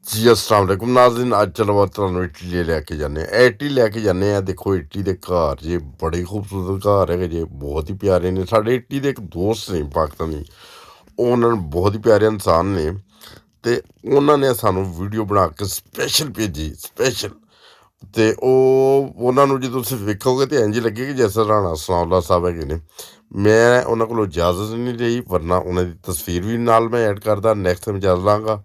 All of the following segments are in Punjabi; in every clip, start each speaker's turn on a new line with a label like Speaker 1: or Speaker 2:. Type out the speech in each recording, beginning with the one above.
Speaker 1: ਜੀ अस्सलाम वालेकुम नाज़रीन। ਅੱਜ ਚਲੋ ਤੁਹਾਨੂੰ ਇਟਲੀ ਲੈ ਕੇ ਜਾਂਦੇ ਹਾਂ। ਇਟਲੀ ਲੈ ਕੇ ਜਾਂਦੇ ਹਾਂ। ਦੇਖੋ ਇਟਲੀ ਦੇ ਘਰ ਜੇ ਬੜੇ ਖੂਬਸੂਰਤ ਘਰ ਹੈਗੇ ਜੇ, ਬਹੁਤ ਹੀ ਪਿਆਰੇ ਨੇ। ਸਾਡੇ ਇਟਲੀ ਦੇ ਇੱਕ ਦੋਸਤ ਨੇ ਪਾਕਿਸਤਾਨੀ, ਉਹਨਾਂ ਨੂੰ ਬਹੁਤ ਹੀ ਪਿਆਰੇ ਇਨਸਾਨ ਨੇ, ਅਤੇ ਉਹਨਾਂ ਨੇ ਸਾਨੂੰ ਵੀਡੀਓ ਬਣਾ ਕੇ ਸਪੈਸ਼ਲ ਭੇਜੀ, ਸਪੈਸ਼ਲ। ਅਤੇ ਉਹਨਾਂ ਨੂੰ ਜੇ ਤੁਸੀਂ ਵੇਖੋਗੇ ਤਾਂ ਇੰਝ ਲੱਗੇ ਕਿ ਜੈਸਾ ਰਾਣਾ ਸਨਾਉਲਾ ਸਾਹਿਬ ਹੈਗੇ ਨੇ। ਮੈਂ ਉਹਨਾਂ ਕੋਲੋਂ ਇਜਾਜ਼ਤ ਨਹੀਂ ਲਈ, ਵਰਨਾ ਉਹਨਾਂ ਦੀ ਤਸਵੀਰ ਵੀ ਨਾਲ ਮੈਂ ਐਡ ਕਰਦਾ। ਨੈਕਸਟ ਟਾਈਮ ਚੱਲ ਲਾਂਗਾ,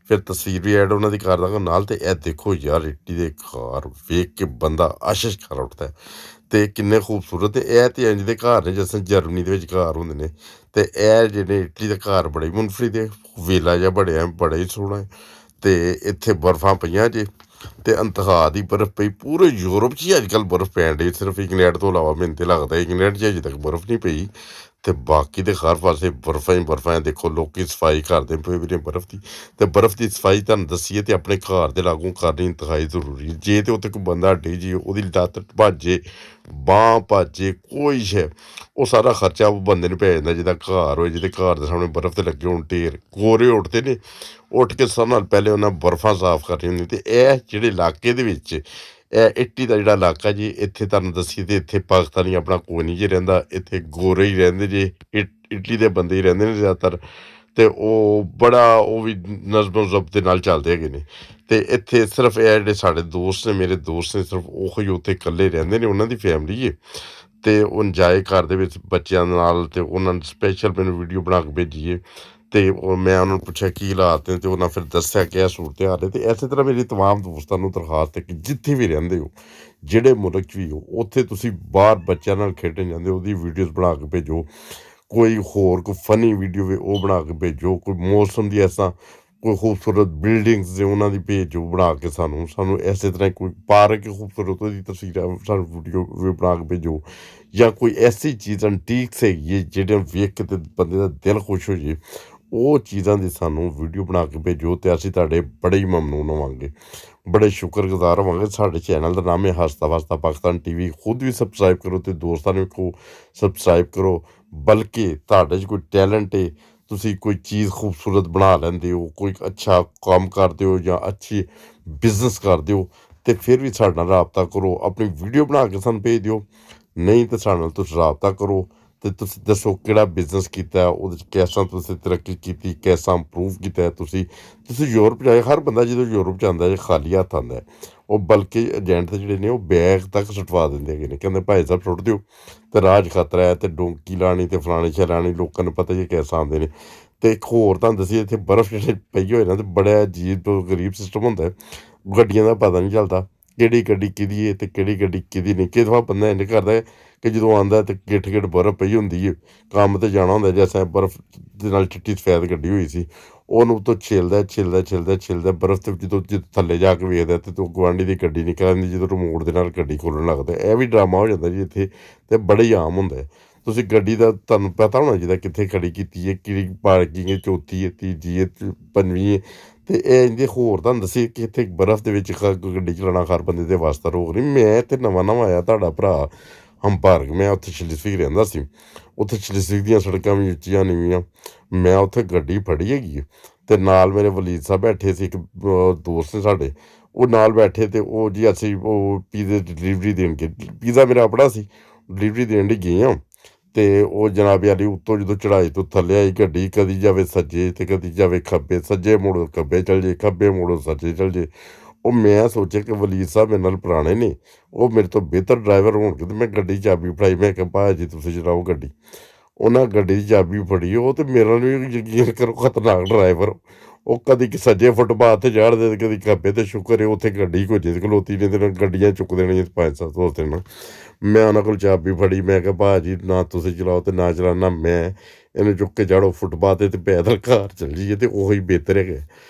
Speaker 1: ਫਿਰ ਤਸਵੀਰ ਵੀ ਐਡ ਉਹਨਾਂ ਦੀ ਕਰ ਦਾਂਗਾ ਨਾਲ। ਅਤੇ ਇਹ ਦੇਖੋ ਯਾਰ, ਇਟਲੀ ਦੇ ਘਰ ਵੇਖ ਕੇ ਬੰਦਾ ਆਸ਼ਿਸ਼ ਕਰ ਉੱਠਦਾ। ਅਤੇ ਕਿੰਨੇ ਖੂਬਸੂਰਤ। ਅਤੇ ਇਹ ਤਾਂ ਇੰਝ ਦੇ ਘਰ ਨੇ ਜਿਸ ਤਰ੍ਹਾਂ ਜਰਮਨੀ ਦੇ ਵਿੱਚ ਘਰ ਹੁੰਦੇ ਨੇ, ਅਤੇ ਇਹ ਜਿਹੜੇ ਇਟਲੀ ਦੇ ਘਰ ਬੜੇ ਮੁਨਫਰਿਦ ਹੈ। ਵੇਲਾ ਜਿਹਾ ਬਣਿਆ, ਬੜਾ ਹੀ ਸੋਹਣਾ ਹੈ। ਅਤੇ ਇੱਥੇ ਬਰਫਾਂ ਪਈਆਂ ਜੇ, ਅਤੇ ਇੰਤਹਾ ਦੀ ਬਰਫ਼ ਪਈ। ਪੂਰੇ ਯੂਰਪ 'ਚ ਹੀ ਅੱਜ ਕੱਲ੍ਹ ਬਰਫ਼ ਪੈਣ ਡਈ, ਸਿਰਫ ਇੰਗਲੈਂਡ ਤੋਂ ਇਲਾਵਾ। ਮੈਨੂੰ ਤਾਂ ਲੱਗਦਾ ਇੰਗਲੈਂਡ 'ਚ ਅਜੇ ਤੱਕ ਬਰਫ਼ ਨਹੀਂ ਪਈ, ਅਤੇ ਬਾਕੀ ਤਾਂ ਹਰ ਪਾਸੇ ਬਰਫ਼ਾਂ ਹੀ ਬਰਫ਼ਾਂ। ਦੇਖੋ ਲੋਕ ਸਫਾਈ ਕਰਦੇ ਪਏ ਵੀ ਨੇ ਬਰਫ਼ ਦੀ। ਅਤੇ ਬਰਫ਼ ਦੀ ਸਫਾਈ ਤੁਹਾਨੂੰ ਦੱਸੀਏ ਤਾਂ ਆਪਣੇ ਘਰ ਦੇ ਲਾਗੋਂ ਕਰਨੀ ਇੰਤਹਾਈ ਜ਼ਰੂਰੀ। ਜੇ ਤਾਂ ਉੱਥੇ ਕੋਈ ਬੰਦਾ ਡਿੱਗ ਜੇ, ਉਹਦੀ ਲੱਤ ਭਾਜੇ, ਬਾਂਹ ਭਾਜੇ, ਕੋਈ ਸ਼ੈ, ਉਹ ਸਾਰਾ ਖਰਚਾ ਉਹ ਬੰਦੇ ਨੂੰ ਪੈ ਜਾਂਦਾ ਜਿਹਦਾ ਘਰ ਹੋਏ, ਜਿਹਦੇ ਘਰ ਦੇ ਸਾਹਮਣੇ ਬਰਫ਼ 'ਤੇ ਲੱਗੇ ਹੋਣ ਢੇਰ। ਗੋਰੇ ਉੱਠਦੇ ਨੇ, ਉੱਠ ਕੇ ਸਭ ਨਾਲ ਪਹਿਲੇ ਉਹਨਾਂ ਬਰਫ਼ਾਂ ਸਾਫ਼ ਕਰਨੀਆਂ ਹੁੰਦੀਆਂ। ਅਤੇ ਇਹ ਜਿਹੜੇ ਇਲਾਕੇ ਦੇ ਵਿੱਚ, ਇਹ ਇਟਲੀ ਦਾ ਜਿਹੜਾ ਇਲਾਕਾ ਜੀ, ਇੱਥੇ ਤੁਹਾਨੂੰ ਦੱਸੀਏ ਤਾਂ ਇੱਥੇ ਪਾਕਿਸਤਾਨੀ ਆਪਣਾ ਕੋਈ ਨਹੀਂ ਜੇ ਰਹਿੰਦਾ। ਇੱਥੇ ਗੋਰੇ ਹੀ ਰਹਿੰਦੇ ਜੇ, ਇਟਲੀ ਦੇ ਬੰਦੇ ਹੀ ਰਹਿੰਦੇ ਨੇ ਜ਼ਿਆਦਾਤਰ। ਅਤੇ ਉਹ ਬੜਾ ਉਹ ਵੀ ਨਜ਼ਮ ਜ਼ਬਤ ਦੇ ਨਾਲ ਚੱਲਦੇ ਹੈਗੇ ਨੇ। ਅਤੇ ਇੱਥੇ ਸਿਰਫ ਇਹ ਜਿਹੜੇ ਸਾਡੇ ਦੋਸਤ ਨੇ, ਮੇਰੇ ਦੋਸਤ ਨੇ, ਸਿਰਫ ਉਹ ਹੀ ਉੱਥੇ ਇਕੱਲੇ ਰਹਿੰਦੇ ਨੇ, ਉਹਨਾਂ ਦੀ ਫੈਮਿਲੀ ਹੈ। ਅਤੇ ਉਹ ਇੰਜੋਏ ਕਰਦੇ ਵਿੱਚ ਬੱਚਿਆਂ ਦੇ ਨਾਲ। ਅਤੇ ਉਹਨਾਂ ਨੇ ਸਪੈਸ਼ਲ ਮੈਨੂੰ ਵੀਡੀਓ ਬਣਾ ਕੇ ਭੇਜੀ ਹੈ। ਅਤੇ ਉਹ ਮੈਂ ਉਹਨਾਂ ਨੂੰ ਪੁੱਛਿਆ ਕੀ ਹਾਲਾਤ ਨੇ, ਅਤੇ ਉਹਨਾਂ ਫਿਰ ਦੱਸਿਆ ਕਿ ਇਹ ਸੂਰਤ ਹਾਲ ਹੈ। ਅਤੇ ਇਸੇ ਤਰ੍ਹਾਂ ਮੇਰੀ ਤਮਾਮ ਦੋਸਤਾਂ ਨੂੰ ਦਰਖਾਸਤ ਹੈ ਕਿ ਜਿੱਥੇ ਵੀ ਰਹਿੰਦੇ ਹੋ, ਜਿਹੜੇ ਮੁਲਕ 'ਚ ਵੀ ਹੋ, ਉੱਥੇ ਤੁਸੀਂ ਬਾਹਰ ਬੱਚਿਆਂ ਨਾਲ ਖੇਡਣ ਜਾਂਦੇ ਹੋ, ਉਹਦੀ ਵੀਡੀਓਜ਼ ਬਣਾ ਕੇ ਭੇਜੋ। ਕੋਈ ਹੋਰ ਕੋਈ ਫਨੀ ਵੀਡੀਓ ਵੀ ਉਹ ਬਣਾ ਕੇ ਭੇਜੋ। ਕੋਈ ਮੌਸਮ ਦੀ ਐਸਾ ਕੋਈ ਖੂਬਸੂਰਤ ਬਿਲਡਿੰਗਸ ਦੇ ਉਹਨਾਂ ਦੀ ਭੇਜੋ ਬਣਾ ਕੇ ਸਾਨੂੰ ਇਸੇ ਤਰ੍ਹਾਂ ਕੋਈ ਪਾਰਕ ਖੂਬਸੂਰਤ ਉਹਦੀ ਤਸਵੀਰਾਂ ਸਾਨੂੰ ਵੀਡੀਓ ਵੀ ਬਣਾ ਕੇ ਭੇਜੋ। ਜਾਂ ਕੋਈ ਐਸੀ ਚੀਜ਼ ਐਂਟੀਕਸ ਹੈਗੀ ਹੈ ਜਿਹੜੀਆਂ ਵੇਖ ਕੇ ਤੇ ਬੰਦੇ ਦਾ ਦਿਲ ਖੁਸ਼ ਹੋ ਜਾਏ, ਉਹ ਚੀਜ਼ਾਂ ਦੀ ਸਾਨੂੰ ਵੀਡੀਓ ਬਣਾ ਕੇ ਭੇਜੋ, ਅਤੇ ਅਸੀਂ ਤੁਹਾਡੇ ਬੜੇ ਹੀ ਮਮਨੂਨ ਹੋਵਾਂਗੇ, ਬੜੇ ਸ਼ੁਕਰਗੁਜ਼ਾਰ ਹੋਵਾਂਗੇ। ਸਾਡੇ ਚੈਨਲ ਦਾ ਨਾਮ ਹੈ ਹਸਤਾ ਵਸਤਾ ਪਾਕਿਸਤਾਨ TV। ਖੁਦ ਵੀ ਸਬਸਕ੍ਰਾਈਬ ਕਰੋ ਅਤੇ ਦੋਸਤਾਂ ਨੂੰ ਕਹੋ ਸਬਸਕ੍ਰਾਈਬ ਕਰੋ। ਬਲਕਿ ਤੁਹਾਡੇ 'ਚ ਕੋਈ ਟੈਲੈਂਟ ਹੈ, ਤੁਸੀਂ ਕੋਈ ਚੀਜ਼ ਖੂਬਸੂਰਤ ਬਣਾ ਲੈਂਦੇ ਹੋ, ਕੋਈ ਅੱਛਾ ਕੰਮ ਕਰਦੇ ਹੋ ਜਾਂ ਅੱਛੀ ਬਿਜ਼ਨਸ ਕਰਦੇ ਹੋ, ਅਤੇ ਫਿਰ ਵੀ ਸਾਡੇ ਨਾਲ ਰਾਬਤਾ ਕਰੋ। ਆਪਣੀ ਵੀਡੀਓ ਬਣਾ ਕੇ ਸਾਨੂੰ ਭੇਜ ਦਿਓ। ਨਹੀਂ ਤਾਂ ਸਾਡੇ ਨਾਲ ਤੁਸੀਂ ਰਾਬਤਾ ਕਰੋ, ਅਤੇ ਤੁਸੀਂ ਦੱਸੋ ਕਿਹੜਾ ਬਿਜ਼ਨਸ ਕੀਤਾ, ਉਹਦੇ 'ਚ ਕੈਸਾ ਤੁਸੀਂ ਤਰੱਕੀ ਕੀਤੀ, ਕੈਸਾ ਇੰਪਰੂਵ ਕੀਤਾ। ਤੁਸੀਂ ਯੂਰਪ ਜਾਏ, ਹਰ ਬੰਦਾ ਜਦੋਂ ਯੂਰਪ 'ਚ ਆਉਂਦਾ ਜੇ ਖਾਲੀ ਹੱਥ ਆਉਂਦਾ, ਉਹ ਬਲਕਿ ਏਜੰਟ ਜਿਹੜੇ ਨੇ ਉਹ ਬੈਗ ਤੱਕ ਸੁੱਟਵਾ ਦਿੰਦੇ ਹੈਗੇ ਨੇ। ਕਹਿੰਦੇ ਭਾਈ ਸਾਹਿਬ ਸੁੱਟ ਦਿਓ, ਅਤੇ ਰਾਜ ਖਤਰਾ ਹੈ, ਅਤੇ ਡੋਂਕੀ ਲਾਣੀ, ਅਤੇ ਫਲਾਣੀ ਸ਼ੈਲਾਣੀ, ਲੋਕਾਂ ਨੂੰ ਪਤਾ ਹੀ ਕੈਸਾ ਆਉਂਦੇ ਨੇ। ਅਤੇ ਇੱਕ ਹੋਰ ਤੁਹਾਨੂੰ ਦੱਸੀਏ, ਇੱਥੇ ਬਰਫ਼ ਜਿਹੜੇ ਪਈ ਹੋਏ ਨਾ, ਅਤੇ ਬੜਾ ਅਜੀਬ ਤੋਂ ਗਰੀਬ ਸਿਸਟਮ ਹੁੰਦਾ ਹੈ। ਗੱਡੀਆਂ ਦਾ ਪਤਾ ਨਹੀਂ ਚੱਲਦਾ ਕਿਹੜੀ ਗੱਡੀ ਕਿਹਦੀ ਹੈ ਅਤੇ ਕਿਹੜੀ ਗੱਡੀ ਕਿਹਦੀ ਨਹੀਂ। ਕਈ ਦਫਾ ਬੰਦਾ ਇੰਝ ਕਰਦਾ ਹੈ ਕਿ ਜਦੋਂ ਆਉਂਦਾ ਤਾਂ ਗਿੱਠ ਗਿੱਠ ਬਰਫ਼ ਪਈ ਹੁੰਦੀ ਹੈ, ਕੰਮ 'ਤੇ ਜਾਣਾ ਹੁੰਦਾ, ਜੈਸਾ ਬਰਫ਼ ਦੇ ਨਾਲ ਚਿੱਟੀ ਸਫੈਦ ਗੱਡੀ ਹੋਈ ਸੀ, ਉਹਨੂੰ ਉੱਤੋਂ ਛਿਲਦਾ ਬਰਫ਼ 'ਤੇ ਜਦੋਂ ਥੱਲੇ ਜਾ ਕੇ ਵੇਖਦਾ ਅਤੇ ਤੂੰ ਗੁਆਂਢੀ ਦੀ ਗੱਡੀ ਨਿਕਲ ਆਉਂਦੀ, ਜਦੋਂ ਰਿਮੋਟ ਦੇ ਨਾਲ ਗੱਡੀ ਖੋਲ੍ਹਣ ਲੱਗਦਾ। ਇਹ ਵੀ ਡਰਾਮਾ ਹੋ ਜਾਂਦਾ ਜੀ ਇੱਥੇ, ਅਤੇ ਬੜਾ ਹੀ ਆਮ ਹੁੰਦਾ ਹੈ। ਤੁਸੀਂ ਗੱਡੀ ਦਾ ਤੁਹਾਨੂੰ ਪਤਾ ਹੋਣਾ ਚਾਹੀਦਾ ਕਿੱਥੇ ਖੜੀ ਕੀਤੀ ਹੈ, ਕਿਹੜੀ ਪਾਰਕਿੰਗ ਹੈ, ਚੌਥੀ ਹੈ, ਤੀਜੀ ਹੈ, ਪੰਜਵੀਂ ਹੈ। ਅਤੇ ਇਹ ਇੰਝ ਹੋਰ ਤੁਹਾਨੂੰ ਦੱਸੀਏ ਕਿ ਇੱਥੇ ਬਰਫ਼ ਦੇ ਵਿੱਚ ਗੱਡੀ ਚਲਾਉਣਾ ਹਰ ਬੰਦੇ ਦੇ ਵਾਸਤੇ ਰੋਕ ਨਹੀਂ। ਮੈਂ ਇੱਥੇ ਨਵਾਂ ਆਇਆ, ਤੁਹਾਡਾ ਭਰਾ ਹੰਪਾਰਕ, ਮੈਂ ਉੱਥੇ ਸ਼ਲਿਸਵਿਕ ਰਹਿੰਦਾ ਸੀ। ਉੱਥੇ ਸ਼ਲਿਸਵਿਕ ਦੀਆਂ ਸੜਕਾਂ ਵੀ ਉੱਚੀਆਂ ਨੀਵੀਆਂ। ਮੈਂ ਉੱਥੇ ਗੱਡੀ ਫੜੀ ਹੈਗੀ ਹੈ, ਅਤੇ ਨਾਲ ਮੇਰੇ ਵਲੀਦ ਸਾਹਿਬ ਬੈਠੇ ਸੀ, ਇੱਕ ਦੋਸਤ ਨੇ ਸਾਡੇ, ਉਹ ਨਾਲ ਬੈਠੇ। ਅਤੇ ਉਹ ਜੀ ਅਸੀਂ ਉਹ ਪੀਜ਼ੇ ਦੀ ਡਿਲੀਵਰੀ ਦੇਣ ਗਏ। ਪੀਜ਼ਾ ਮੇਰਾ ਆਪਣਾ ਸੀ, ਡਿਲੀਵਰੀ ਦੇਣ ਲਈ ਗਏ ਹਾਂ। ਅਤੇ ਉਹ ਜਨਾਬ ਵਾਲੀ ਉੱਤੋਂ ਜਦੋਂ ਚੜ੍ਹਾਈ ਤੋਂ ਥੱਲੇ ਆਈ ਗੱਡੀ, ਕਦੀ ਜਾਵੇ ਸੱਜੇ ਅਤੇ ਕਦੀ ਜਾਵੇ ਖੱਬੇ, ਸੱਜੇ ਮੋੜੋ ਖੱਬੇ ਚੱਲ ਜੇ, ਖੱਬੇ ਮੋੜੋ ਸੱਜੇ ਚੱਲ ਜੇ। ਉਹ ਮੈਂ ਸੋਚਿਆ ਕਿ ਵਲੀਦ ਸਾਹਿਬ ਮੇਰੇ ਨਾਲ ਪੁਰਾਣੇ ਨੇ, ਉਹ ਮੇਰੇ ਤੋਂ ਬਿਹਤਰ ਡਰਾਈਵਰ ਹੋਣਗੇ, ਅਤੇ ਮੈਂ ਗੱਡੀ ਦੀ ਚਾਬੀ ਫੜਾਈ। ਮੈਂ ਕਿਹਾ ਭਾਅ ਜੀ ਤੁਸੀਂ ਚਲਾਓ ਗੱਡੀ। ਉਹਨਾਂ ਗੱਡੀ ਦੀ ਚਾਬੀ ਫੜੀ, ਉਹ ਤਾਂ ਮੇਰਾ ਨੂੰ ਯਕੀਨ ਕਰੋ ਖਤਰਨਾਕ ਡਰਾਈਵਰ। ਉਹ ਕਦੀ ਸੱਜੇ ਫੁੱਟਪਾਥ 'ਤੇ ਚੜ੍ਹਦੇ ਅਤੇ ਕਦੀ ਖੱਬੇ। 'ਤੇ ਸ਼ੁਕਰ ਹੈ ਉੱਥੇ ਗੱਡੀ ਕੋਈ ਜਿੱਦ ਖਲੋਤੀ ਨੇ, ਅਤੇ ਗੱਡੀਆਂ ਚੁੱਕ ਦੇਣੀਆਂ 5-7 ਦੋਸਤ ਨਾਲ। ਮੈਂ ਉਹਨਾਂ ਕੋਲ ਚਾਬੀ ਫੜੀ, ਮੈਂ ਕਿਹਾ ਭਾਅ ਜੀ ਨਾ ਤੁਸੀਂ ਚਲਾਓ ਅਤੇ ਨਾ ਚਲਾਉਣਾ ਮੈਂ, ਇਹਨੂੰ ਚੁੱਕ ਕੇ ਚਾੜੋ ਫੁੱਟਪਾਥ 'ਤੇ ਪੈਦਲ ਘਰ ਚੱਲ ਜਾਈਏ, ਅਤੇ ਉਹੀ ਬਿਹਤਰ ਹੈਗਾ।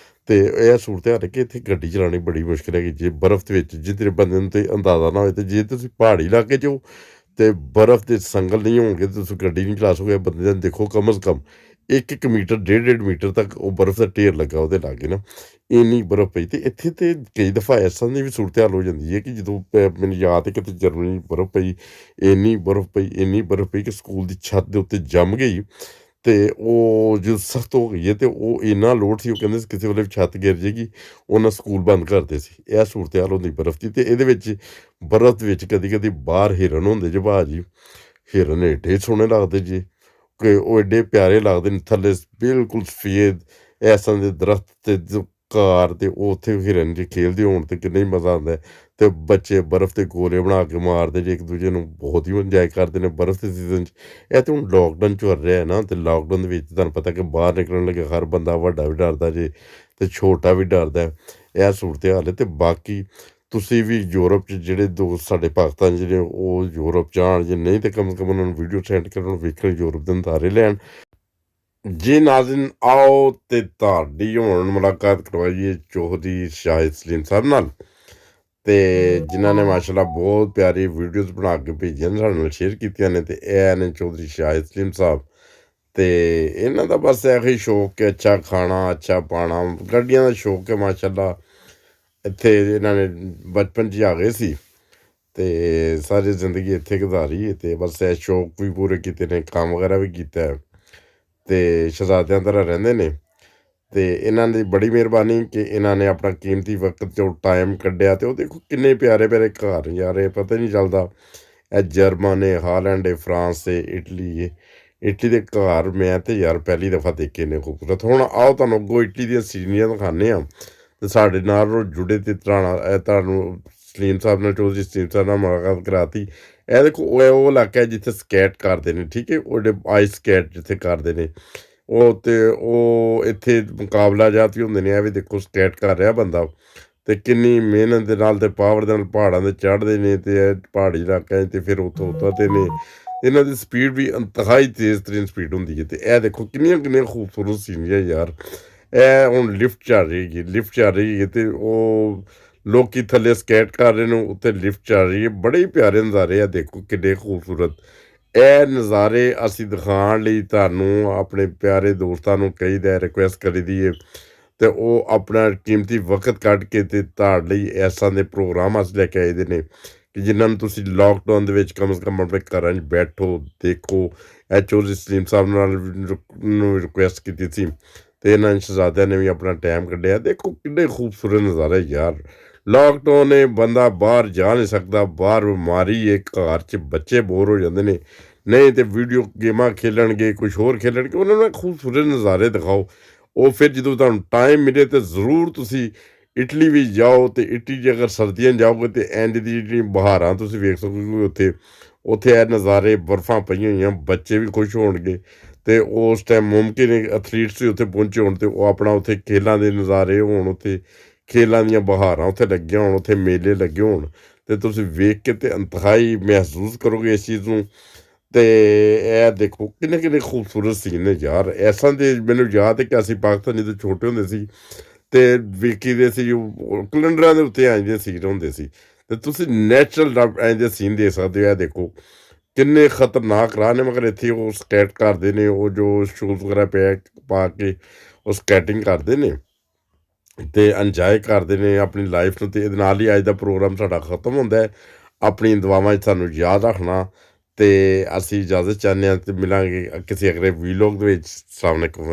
Speaker 1: ਅਤੇ ਇਹ ਸੂਰਤ ਹਾਲ ਹੈ ਕਿ ਇੱਥੇ ਗੱਡੀ ਚਲਾਉਣੀ ਬੜੀ ਮੁਸ਼ਕਿਲ ਹੈਗੀ ਜੇ ਬਰਫ਼ ਦੇ ਵਿੱਚ, ਜਿੱਧਰ ਬੰਦੇ ਨੂੰ ਤਾਂ ਅੰਦਾਜ਼ਾ ਨਾ ਹੋਏ। ਅਤੇ ਜੇ ਤੁਸੀਂ ਪਹਾੜੀ ਇਲਾਕੇ 'ਚ ਹੋ ਅਤੇ ਬਰਫ਼ ਦੇ ਸੰਗਲ ਨਹੀਂ ਹੋਣਗੇ, ਤੁਸੀਂ ਗੱਡੀ ਨਹੀਂ ਚਲਾ ਸਕਦੇ। ਬੰਦੇ ਨੂੰ ਦੇਖੋ ਕਮ ਅਜ਼ ਕਮ 1 ਮੀਟਰ 1.5 ਮੀਟਰ ਤੱਕ ਉਹ ਬਰਫ਼ ਦਾ ਢੇਰ ਲੱਗਾ ਉਹਦੇ ਲਾਗੇ ਨਾ, ਇੰਨੀ ਬਰਫ਼ ਪਈ। ਅਤੇ ਇੱਥੇ ਤਾਂ ਕਈ ਦਫਾ ਇਸ ਤਰ੍ਹਾਂ ਦੀ ਵੀ ਸੂਰਤ ਹਾਲ ਹੋ ਜਾਂਦੀ ਹੈ ਕਿ ਜਦੋਂ ਮੈਨੂੰ ਯਾਦ ਹੈ ਕਿਤੇ ਜਰਮਨੀ ਬਰਫ਼ ਪਈ, ਇੰਨੀ ਬਰਫ਼ ਪਈ ਕਿ ਸਕੂਲ ਦੀ ਛੱਤ ਦੇ ਉੱਤੇ ਜੰਮ ਗਈ। ਤੇ ਉਹ ਜਦੋਂ ਸਖ਼ਤ ਹੋ ਗਈ ਹੈ ਤੇ ਉਹ ਇੰਨਾ ਲੋਡ ਸੀ, ਉਹ ਕਹਿੰਦੇ ਸੀ ਕਿਸੇ ਵੇਲੇ ਛੱਤ ਗਿਰ ਜਾਏਗੀ, ਉਹਨਾਂ ਸਕੂਲ ਬੰਦ ਕਰਦੇ ਸੀ। ਇਹ ਸੂਰਤ ਹਾਲ ਹੁੰਦੀ ਬਰਫ਼ ਦੀ। ਤੇ ਇਹਦੇ ਵਿੱਚ ਬਰਫ਼ ਦੇ ਵਿੱਚ ਕਦੀ-ਕਦੀ ਬਾਹਰ ਹਿਰਨ ਹੁੰਦੇ ਜੇ ਭਾਅ ਜੀ, ਹਿਰਨ ਏਡੇ ਸੋਹਣੇ ਲੱਗਦੇ ਜੀ ਕਿ ਉਹ ਏਡੇ ਪਿਆਰੇ ਲੱਗਦੇ ਨੇ। ਥੱਲੇ ਬਿਲਕੁਲ ਸਫੇਦ ਐਸਾਂ ਦੇ ਦਰਖਤ ਤੇ ਜੋ ਘਾਰ ਤੇ ਉਹ ਉੱਥੇ ਹਿਰਨ ਜੇ ਖੇਲਦੇ ਹੋਣ ਤੇ ਕਿੰਨਾ ਹੀ ਮਜ਼ਾ ਆਉਂਦਾ ਹੈ। ਤੇ ਬੱਚੇ ਬਰਫ਼ ਦੇ ਗੋਲੇ ਬਣਾ ਕੇ ਮਾਰਦੇ ਜੇ ਇੱਕ ਦੂਜੇ ਨੂੰ, ਬਹੁਤ ਹੀ ਇੰਜੋਏ ਕਰਦੇ ਨੇ ਬਰਫ਼ ਦੇ ਸੀਜ਼ਨ 'ਚ। ਇਹ ਤਾਂ ਹੁਣ ਲੋਕਡਾਊਨ ਚੱਲ ਰਿਹਾ ਹੈ ਨਾ, ਤੇ ਲੋਕਡਾਊਨ ਦੇ ਵਿੱਚ ਤੁਹਾਨੂੰ ਪਤਾ ਕਿ ਬਾਹਰ ਨਿਕਲਣ ਲੱਗੇ ਹਰ ਬੰਦਾ, ਵੱਡਾ ਵੀ ਡਰਦਾ ਜੇ ਤੇ ਛੋਟਾ ਵੀ ਡਰਦਾ ਹੈ। ਇਹ ਸੂਰਤ ਹਾਲ ਹੈ। ਤੇ ਬਾਕੀ ਤੁਸੀਂ ਵੀ ਯੂਰਪ 'ਚ ਜਿਹੜੇ ਦੋਸਤ ਸਾਡੇ ਪਾਕਿਸਤਾਨ ਜਿਹੜੇ ਉਹ ਯੂਰਪ ਜਾਣ, ਜੇ ਨਹੀਂ ਤੇ ਕਮ ਸੇ ਕਮ ਉਹਨਾਂ ਨੂੰ ਵੀਡੀਓ ਸੈਂਡ ਕਰਨ, ਵੇਖਣ ਯੂਰਪ ਦੇ ਨਜ਼ਾਰੇ ਲੈਣ। ਜੀ ਨਾਜ਼ਰੀਨ, ਆਓ ਤੇ ਤੁਹਾਡੀ ਹੁਣ ਮੁਲਾਕਾਤ ਕਰਵਾਈਏ ਚੌਧਰੀ ਸ਼ਾਹਿਦ ਸਲੀਮ ਸਾਹਿਬ ਨਾਲ, ਤੇ ਜਿਨ੍ਹਾਂ ਨੇ ਮਾਸ਼ਾਅੱਲਾ ਬਹੁਤ ਪਿਆਰੀ ਵੀਡੀਓਜ਼ ਬਣਾ ਕੇ ਭੇਜੀਆਂ ਨੇ, ਸਾਡੇ ਨਾਲ ਸ਼ੇਅਰ ਕੀਤੀਆਂ ਨੇ। ਤੇ ਇਹ ਨੇ ਚੌਧਰੀ ਸ਼ਾਹਿਦ ਸਲੀਮ ਸਾਹਿਬ। ਤੇ ਇਹਨਾਂ ਦਾ ਬਸ ਇਹੋ ਹੀ ਸ਼ੌਕ ਹੈ, ਅੱਛਾ ਖਾਣਾ, ਅੱਛਾ ਪਾਣਾ, ਗੱਡੀਆਂ ਦਾ ਸ਼ੌਕ ਹੈ ਮਾਸ਼ਾਅੱਲਾ। ਇੱਥੇ ਇਹਨਾਂ ਨੇ ਬਚਪਨ 'ਚ ਆ ਗਏ ਸੀ ਤੇ ਸਾਰੀ ਜ਼ਿੰਦਗੀ ਇੱਥੇ ਗੁਜ਼ਾਰੀ ਹੈ। ਤੇ ਬਸ ਇਹ ਸ਼ੌਕ ਵੀ ਪੂਰੇ ਕੀਤੇ ਨੇ, ਕੰਮ ਵਗੈਰਾ ਵੀ ਕੀਤਾ ਹੈ ਤੇ ਸ਼ਹਿਜ਼ਾਦਿਆਂ ਤਰ੍ਹਾਂ ਰਹਿੰਦੇ ਨੇ। ਤੇ ਇਹਨਾਂ ਦੀ ਬੜੀ ਮਿਹਰਬਾਨੀ ਕਿ ਇਹਨਾਂ ਨੇ ਆਪਣਾ ਕੀਮਤੀ ਵਕਤ 'ਚੋਂ ਟਾਈਮ ਕੱਢਿਆ। ਤੇ ਉਹ ਦੇਖੋ ਕਿੰਨੇ ਪਿਆਰੇ ਪਿਆਰੇ ਘਰ ਯਾਰ, ਇਹ ਪਤਾ ਹੀ ਨਹੀਂ ਚੱਲਦਾ। ਇਹ ਜਰਮਨ ਹੈ, ਹਾਲੈਂਡ ਹੈ, ਫਰਾਂਸ ਹੈ, ਇਟਲੀ ਹੈ। ਇਟਲੀ ਦੇ ਘਰ ਮੈਂ ਤੇ ਯਾਰ ਪਹਿਲੀ ਦਫਾ ਦੇਖੇ ਨੇ ਖੂਬਸੂਰਤ। ਹੁਣ ਆਓ ਤੁਹਾਨੂੰ ਅੱਗੋਂ ਇਟਲੀ ਦੀਆਂ ਸੀਨਰੀਆਂ ਦਿਖਾਉਂਦੇ ਹਾਂ। ਤੇ ਸਾਡੇ ਨਾਲ ਉਹ ਜੁੜੇ ਤੇ ਤੁਹਾਨੂੰ ਸਲੀਮ ਸਾਹਿਬ ਨਾਲ, ਚੌਧਰੀ ਸਲੀਮ ਸਾਹਿਬ ਨਾਲ ਮੁਲਾਕਾਤ ਕਰਾਤੀ। ਇਹ ਦੇਖੋ ਉਹ ਇਲਾਕਾ ਹੈ ਜਿੱਥੇ ਸਕੇਟ ਕਰਦੇ ਨੇ, ਠੀਕ ਹੈ, ਉਹਦੇ ਆਈਸ ਸਕੇਟ ਜਿੱਥੇ ਕਰਦੇ ਨੇ ਉਹ। ਤੇ ਉਹ ਇੱਥੇ ਮੁਕਾਬਲਾ ਜਾਤ ਵੀ ਹੁੰਦੇ ਨੇ। ਇਹ ਵੀ ਦੇਖੋ ਸਕੇਟ ਕਰ ਰਿਹਾ ਬੰਦਾ, ਤੇ ਕਿੰਨੀ ਮਿਹਨਤ ਦੇ ਨਾਲ ਤੇ ਪਾਵਰ ਦੇ ਨਾਲ ਪਹਾੜਾਂ 'ਤੇ ਚੜ੍ਹਦੇ ਨੇ। ਤੇ ਇਹ ਪਹਾੜੀ ਇਲਾਕਾ 'ਚ ਤੇ ਫਿਰ ਉੱਥੋਂ ਉਤਰਦੇ ਨੇ। ਇਹਨਾਂ ਦੀ ਸਪੀਡ ਵੀ ਇੰਤਹਾਈ ਤੇਜ਼ ਤਰੀਨ ਸਪੀਡ ਹੁੰਦੀ ਹੈ। ਤੇ ਇਹ ਦੇਖੋ ਕਿੰਨੀਆਂ ਕਿੰਨੀਆਂ ਖੂਬਸੂਰਤ ਸੀਨਰੀਆਂ ਯਾਰ। ਇਹ ਹੁਣ ਲਿਫਟ ਚੱਲ ਰਹੀ ਹੈ, ਲਿਫਟ ਚੱਲ ਰਹੀ ਹੈ ਤੇ ਉਹ ਲੋਕੀ ਥੱਲੇ ਸਕੇਟ ਕਰ ਰਹੇ ਨੇ, ਉੱਤੇ ਲਿਫਟ ਚੱਲ ਰਹੀ ਹੈ। ਬੜੇ ਹੀ ਪਿਆਰੇ ਨਜ਼ਾਰੇ ਆ, ਦੇਖੋ ਕਿੰਨੇ ਖੂਬਸੂਰਤ। ਇਹ ਨਜ਼ਾਰੇ ਅਸੀਂ ਦਿਖਾਉਣ ਲਈ ਤੁਹਾਨੂੰ ਆਪਣੇ ਪਿਆਰੇ ਦੋਸਤਾਂ ਨੂੰ ਕਹੀਦਾ, ਰਿਕੁਐਸਟ ਕਰੀਦੀ ਹੈ ਤੇ ਉਹ ਆਪਣਾ ਕੀਮਤੀ ਵਕਤ ਕੱਢ ਕੇ ਤੇ ਤੁਹਾਡੇ ਲਈ ਐਸਾਂ ਦੇ ਪ੍ਰੋਗਰਾਮ ਅਸੀਂ ਲੈ ਕੇ ਆਏ ਦੇ ਨੇ ਕਿ ਜਿਨ੍ਹਾਂ ਨੂੰ ਤੁਸੀਂ ਲੋਕਡਾਊਨ ਦੇ ਵਿੱਚ ਕਮ ਸੇ ਕਮ ਆਪਣੇ ਘਰਾਂ 'ਚ ਬੈਠੋ, ਦੇਖੋ। ਇਹ ਚੌਧਰੀ ਸਲੀਮ ਸਾਹਿਬ ਨਾਲ ਨੂੰ ਰਿਕੁਐਸਟ ਕੀਤੀ ਸੀ ਤੇ ਇਹਨਾਂ ਸ਼ਹਿਜ਼ਾਦਿਆਂ ਨੇ ਵੀ ਆਪਣਾ ਟਾਈਮ ਕੱਢਿਆ। ਦੇਖੋ ਕਿੰਨੇ ਖੂਬਸੂਰਤ ਨਜ਼ਾਰੇ ਯਾਰ। ਲੋਕਡਾਊਨ ਹੈ, ਬੰਦਾ ਬਾਹਰ ਜਾ ਨਹੀਂ ਸਕਦਾ, ਬਾਹਰ ਬਿਮਾਰੀ ਹੈ, ਘਰ 'ਚ ਬੱਚੇ ਬੋਰ ਹੋ ਜਾਂਦੇ ਨੇ, ਨਹੀਂ ਤੇ ਵੀਡੀਓ ਗੇਮਾਂ ਖੇਲਣਗੇ, ਕੁਛ ਹੋਰ ਖੇਲਣਗੇ। ਉਹਨਾਂ ਨੂੰ ਖੂਬਸੂਰਤ ਨਜ਼ਾਰੇ ਦਿਖਾਓ। ਉਹ ਫਿਰ ਜਦੋਂ ਤੁਹਾਨੂੰ ਟਾਈਮ ਮਿਲੇ ਤਾਂ ਜ਼ਰੂਰ ਤੁਸੀਂ ਇਟਲੀ ਵੀ ਜਾਓ। ਤੇ ਇਟਲੀ 'ਚ ਅਗਰ ਸਰਦੀਆਂ ਜਾਓਗੇ ਤਾਂ ਇੰਝ ਦੀ ਜਿਹੜੀਆਂ ਬਹਾਰਾਂ ਤੁਸੀਂ ਵੇਖ ਸਕੋਗੇ ਉੱਥੇ। ਉੱਥੇ ਇਹ ਨਜ਼ਾਰੇ, ਬਰਫਾਂ ਪਈਆਂ ਹੋਈਆਂ, ਬੱਚੇ ਵੀ ਖੁਸ਼ ਹੋਣਗੇ। ਤੇ ਉਸ ਟਾਈਮ ਮੁਮਕਿਨ ਹੈ ਐਥਲੀਟਸ ਵੀ ਉੱਥੇ ਪਹੁੰਚੇ ਹੋਣ ਤੇ ਉਹ ਆਪਣਾ ਉੱਥੇ ਖੇਲਾਂ ਦੇ ਨਜ਼ਾਰੇ ਹੋਣ, ਉੱਥੇ ਖੇਲਾਂ ਦੀਆਂ ਬਹਾਰਾਂ ਉੱਥੇ ਲੱਗੀਆਂ ਹੋਣ, ਉੱਥੇ ਮੇਲੇ ਲੱਗੇ ਹੋਣ, ਤੇ ਤੁਸੀਂ ਵੇਖ ਕੇ ਤੇ ਇੰਤਹਾਈ ਮਹਿਸੂਸ ਕਰੋਗੇ ਇਸ ਚੀਜ਼ ਨੂੰ। ਤੇ ਇਹ ਦੇਖੋ ਕਿੰਨੇ ਕਿੰਨੇ ਖੂਬਸੂਰਤ ਸੀਨ ਨੇ ਯਾਰ। ਐਸਾਂ ਦੇ ਮੈਨੂੰ ਯਾਦ ਹੈ ਕਿ ਅਸੀਂ ਪਾਕਿਸਤਾਨ ਜਦੋਂ ਛੋਟੇ ਹੁੰਦੇ ਸੀ ਤੇ ਵੇਖੀ ਦੇ ਸੀ, ਉਹ ਕੈਲੰਡਰਾਂ ਦੇ ਉੱਤੇ ਐਂ ਜਿਹੇ ਸੀਨ ਹੁੰਦੇ ਸੀ। ਤੇ ਤੁਸੀਂ ਨੈਚੁਰਲ ਐਂ ਜਿਹੇ ਸੀਨ ਦੇ ਸਕਦੇ ਹੋ। ਇਹ ਦੇਖੋ ਕਿੰਨੇ ਖਤਰਨਾਕ ਰਾਹ ਨੇ, ਮਗਰ ਇੱਥੇ ਉਹ ਸਕੇਟ ਕਰਦੇ ਨੇ, ਉਹ ਜੋ ਸ਼ੂਜ਼ ਵਗੈਰਾ ਪਾ ਕੇ ਉਹ ਸਕੇਟਿੰਗ ਕਰਦੇ ਨੇ ਤੇ ਇੰਜੋਏ ਕਰਦੇ ਨੇ ਆਪਣੀ ਲਾਈਫ ਨੂੰ। ਤੇ ਇਹਦੇ ਨਾਲ ਹੀ ਅੱਜ ਦਾ ਪ੍ਰੋਗਰਾਮ ਸਾਡਾ ਖਤਮ ਹੁੰਦਾ ਹੈ। ਆਪਣੀ ਦੁਆਵਾਂ 'ਚ ਸਾਨੂੰ ਯਾਦ ਰੱਖਣਾ ਤੇ ਅਸੀਂ ਇਜਾਜ਼ਤ ਚਾਹੁੰਦੇ ਹਾਂ ਤੇ ਮਿਲਾਂਗੇ ਕਿਸੇ ਅਗਲੇ ਵੀਲੋਗ ਦੇ ਵਿੱਚ। ਅਸਲਾਮ ਵਾਲੇਕੁਮ।